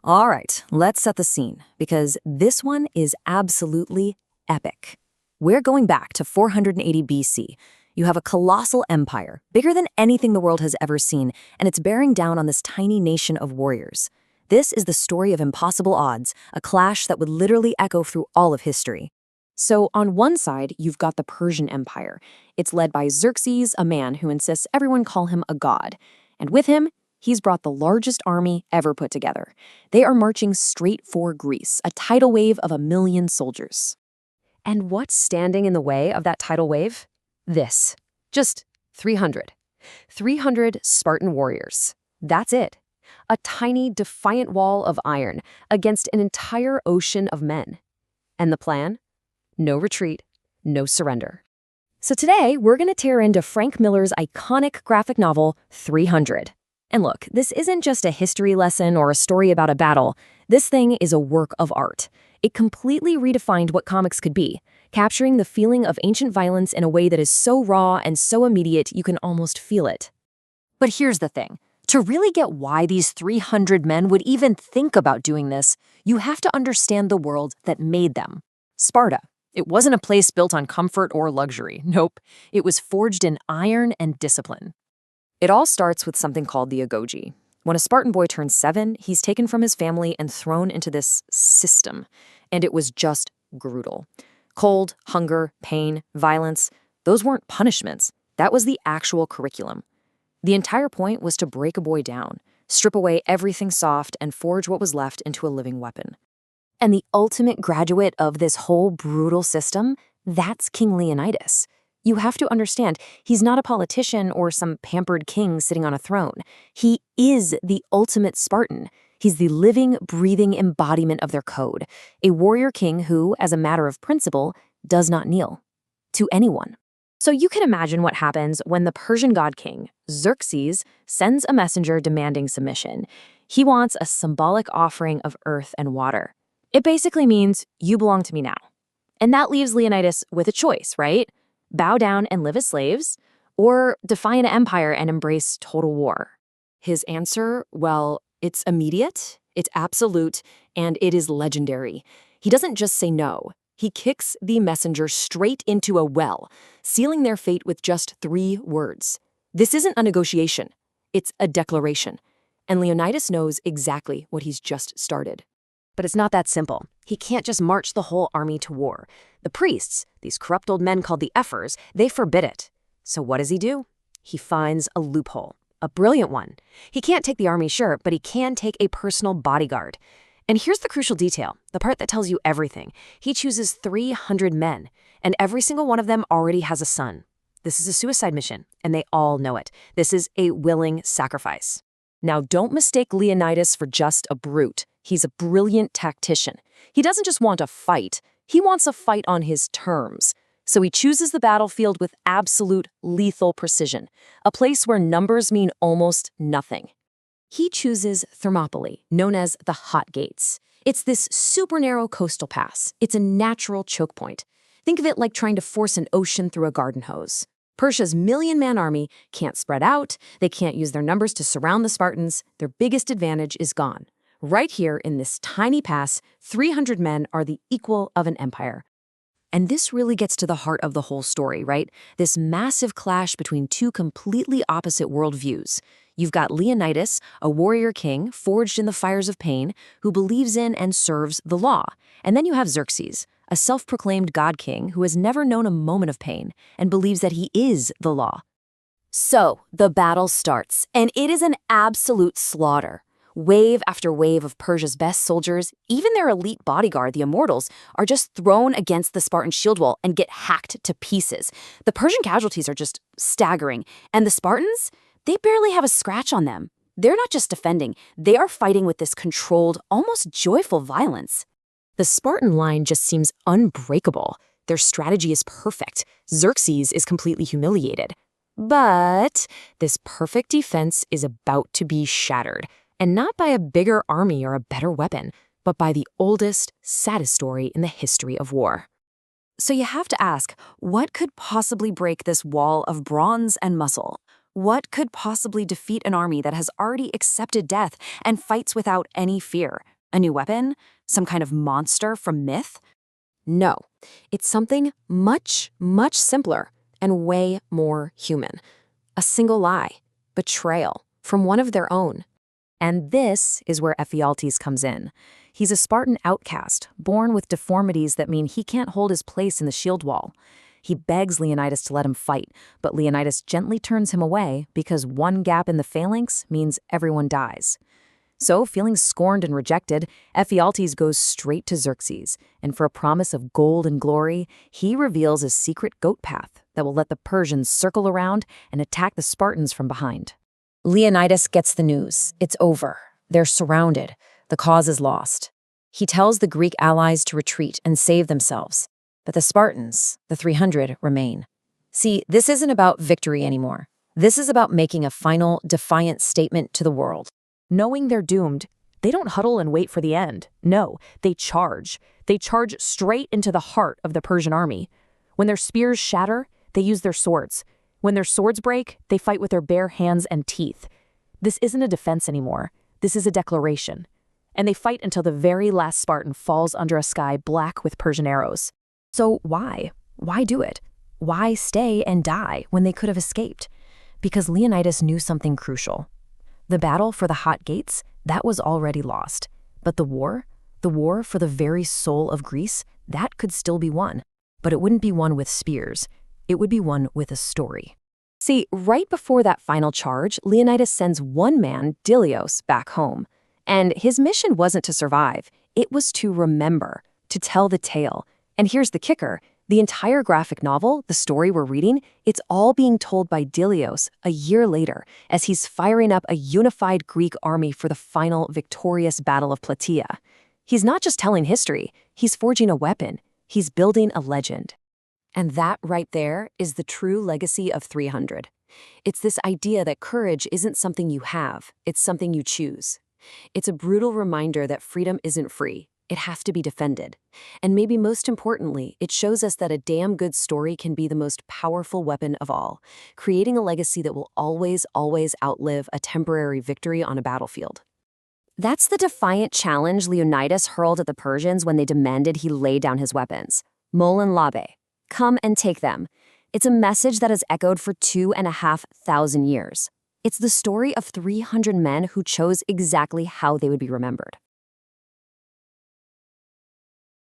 All right, let's set the scene, because this one is absolutely epic. We're going back to 480 BC. You have a colossal empire, bigger than anything the world has ever seen, and it's bearing down on this tiny nation of warriors. This is the story of impossible odds, a clash that would literally echo through all of history. So on one side, you've got the Persian Empire. It's led by Xerxes, a man who insists everyone call him a god. And with him, he's brought the largest army ever put together. They are marching straight for Greece, a tidal wave of 1 million soldiers. And what's standing in the way of that tidal wave? This. Just 300. 300 Spartan warriors. That's it. A tiny, defiant wall of iron against an entire ocean of men. And the plan? No retreat, no surrender. So today, we're going to tear into Frank Miller's iconic graphic novel, 300. And look, this isn't just a history lesson or a story about a battle. This thing is a work of art. It completely redefined what comics could be, capturing the feeling of ancient violence in a way that is so raw and so immediate you can almost feel it. But here's the thing. To really get why these 300 men would even think about doing this, you have to understand the world that made them. Sparta. It wasn't a place built on comfort or luxury. Nope. It was forged in iron and discipline. It all starts with something called the agoge. When a Spartan boy turns 7, he's taken from his family and thrown into this system. And it was just brutal. Cold, hunger, pain, violence, those weren't punishments. That was the actual curriculum. The entire point was to break a boy down, strip away everything soft, and forge what was left into a living weapon. And the ultimate graduate of this whole brutal system, that's King Leonidas. You have to understand, he's not a politician or some pampered king sitting on a throne. He is the ultimate Spartan. He's the living, breathing embodiment of their code, a warrior king who, as a matter of principle, does not kneel to anyone. So you can imagine what happens when the Persian god king, Xerxes, sends a messenger demanding submission. He wants a symbolic offering of earth and water. It basically means, you belong to me now. And that leaves Leonidas with a choice, right? Bow down and live as slaves, or defy an empire and embrace total war. His answer, well, it's immediate, it's absolute, and it is legendary. He doesn't just say no. He kicks the messenger straight into a well, sealing their fate with just 3 words. This isn't a negotiation. It's a declaration. And Leonidas knows exactly what he's just started. But it's not that simple. He can't just march the whole army to war. The priests, these corrupt old men called the Ephors, they forbid it. So what does he do? He finds a loophole, a brilliant one. He can't take the army, sure, but he can take a personal bodyguard. And here's the crucial detail, the part that tells you everything. He chooses 300 men, and every single one of them already has a son. This is a suicide mission, and they all know it. This is a willing sacrifice. Now, don't mistake Leonidas for just a brute. He's a brilliant tactician. He doesn't just want a fight. He wants a fight on his terms. So he chooses the battlefield with absolute lethal precision, a place where numbers mean almost nothing. He chooses Thermopylae, known as the Hot Gates. It's this super narrow coastal pass. It's a natural choke point. Think of it like trying to force an ocean through a garden hose. Persia's 1,000,000-man army can't spread out. They can't use their numbers to surround the Spartans. Their biggest advantage is gone. Right here in this tiny pass, 300 men are the equal of an empire. And this really gets to the heart of the whole story, right? This massive clash between 2 completely opposite worldviews. You've got Leonidas, a warrior king forged in the fires of pain, who believes in and serves the law. And then you have Xerxes, a self-proclaimed god king who has never known a moment of pain and believes that he is the law. So the battle starts, and it is an absolute slaughter. Wave after wave of Persia's best soldiers, even their elite bodyguard, the Immortals, are just thrown against the Spartan shield wall and get hacked to pieces. The Persian casualties are just staggering, and the Spartans, they barely have a scratch on them. They're not just defending, they are fighting with this controlled, almost joyful violence. The Spartan line just seems unbreakable. Their strategy is perfect. Xerxes is completely humiliated. But this perfect defense is about to be shattered. And not by a bigger army or a better weapon, but by the oldest, saddest story in the history of war. So you have to ask, what could possibly break this wall of bronze and muscle? What could possibly defeat an army that has already accepted death and fights without any fear? A new weapon? Some kind of monster from myth? No, it's something much, much simpler and way more human. A single lie, betrayal, from one of their own. And this is where Ephialtes comes in. He's a Spartan outcast, born with deformities that mean he can't hold his place in the shield wall. He begs Leonidas to let him fight, but Leonidas gently turns him away because one gap in the phalanx means everyone dies. So, feeling scorned and rejected, Ephialtes goes straight to Xerxes, and for a promise of gold and glory, he reveals a secret goat path that will let the Persians circle around and attack the Spartans from behind. Leonidas gets the news. It's over. They're surrounded. The cause is lost. He tells the Greek allies to retreat and save themselves. But the Spartans, the 300, remain. See, this isn't about victory anymore. This is about making a final, defiant statement to the world. Knowing they're doomed, they don't huddle and wait for the end. No, they charge. They charge straight into the heart of the Persian army. When their spears shatter, they use their swords. When their swords break, they fight with their bare hands and teeth. This isn't a defense anymore. This is a declaration. And they fight until the very last Spartan falls under a sky black with Persian arrows. So why? Why do it? Why stay and die when they could have escaped? Because Leonidas knew something crucial. The battle for the hot gates, that was already lost. But the war for the very soul of Greece, that could still be won. But it wouldn't be won with spears. It would be won with a story. See, right before that final charge, Leonidas sends one man, Dilios, back home. And his mission wasn't to survive. It was to remember, to tell the tale. And here's the kicker. The entire graphic novel, the story we're reading, it's all being told by Dilios a year later as he's firing up a unified Greek army for the final victorious Battle of Plataea. He's not just telling history, he's forging a weapon. He's building a legend. And that right there is the true legacy of 300. It's this idea that courage isn't something you have, it's something you choose. It's a brutal reminder that freedom isn't free. It has to be defended. And maybe most importantly, it shows us that a damn good story can be the most powerful weapon of all, creating a legacy that will always, always outlive a temporary victory on a battlefield. That's the defiant challenge Leonidas hurled at the Persians when they demanded he lay down his weapons. Molin labe. Come and take them. It's a message that has echoed for 2,500 years. It's the story of 300 men who chose exactly how they would be remembered.